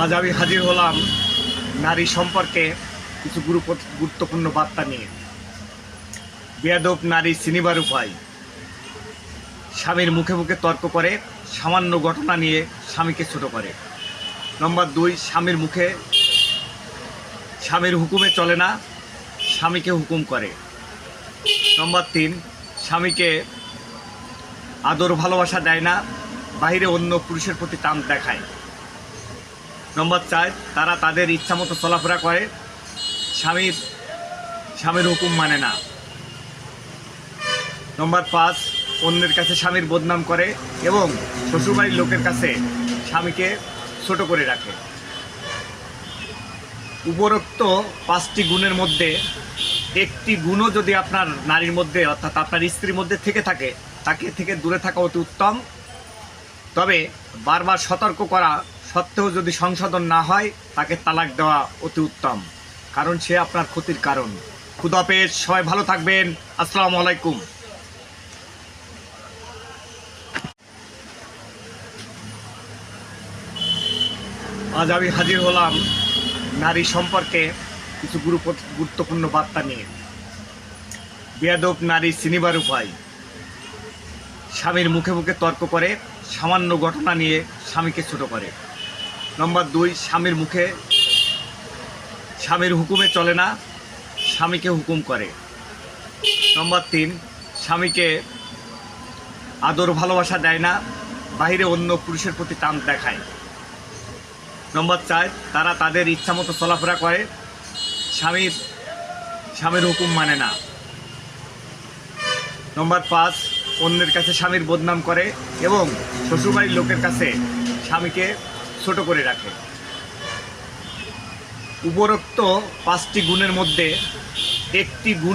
আজ আমি হাজির হলাম নারী সম্পর্কে কিছু গুরুত্বপূর্ণ বার্তা নিয়ে। বেয়াদব নারী চিনিবার উপায়। স্বামীর মুখে মুখে তর্ক করে, সামান্য ঘটনা নিয়ে স্বামীকে ছোট করে। নম্বর 2, স্বামীর হুকুমে চলে না, স্বামীকে হুকুম করে। নম্বর 3, স্বামীকে আদর ভালোবাসা দেয় না, বাইরে অন্য পুরুষের প্রতি টান দেখায়। নম্বর 4, তারা তাদের ইচ্ছা মতো চলাফেরা করে, স্বামীর হুকুম মানে না। নম্বর 5, অন্যের কাছে স্বামীর বদনাম করে এবং শ্বশুরবাড়ির লোকের কাছে স্বামীকে ছোট করে রাখে। উপরোক্ত 5টি গুণের মধ্যে একটি গুণও যদি আপনার নারীর মধ্যে অর্থাৎ আপনার স্ত্রীর মধ্যে থেকে থাকে, তাকে থেকে দূরে থাকা অতি উত্তম। তবে বারবার সতর্ক করা সত্ত্বেও যদি সংশোধন না হয়, তাকে তালাক দেওয়া অতি উত্তম, কারণ সে আপনার ক্ষতির কারণ। খুদা হাফেজ, সবাই ভালো থাকবেন। আসসালামু আলাইকুম। আজ আমি হাজির হলাম নারী সম্পর্কে কিছু গুরুত্বপূর্ণ বার্তা নিয়ে। বেয়াদব নারী চিনিবার উপায়। স্বামীর মুখে মুখে তর্ক করে, সামান্য ঘটনা নিয়ে স্বামীকে ছোট করে। নম্বর 2, স্বামীর হুকুমে চলে না, স্বামীকে হুকুম করে। নম্বর 3, স্বামীকে আদর ভালোবাসা দেয় না, বাইরে অন্য পুরুষের প্রতি টান দেখায়। নম্বর 4, তারা তাদের ইচ্ছা মতো চলাফেরা করে, স্বামীর হুকুম মানে না। নম্বর 5, অন্যের কাছে স্বামীর বদনাম করে এবং শ্বশুরবাড়ির লোকের কাছে স্বামীকে ছোট করে রাখে। উপরোক্ত 5টি গুণের মধ্যে একটি গুণ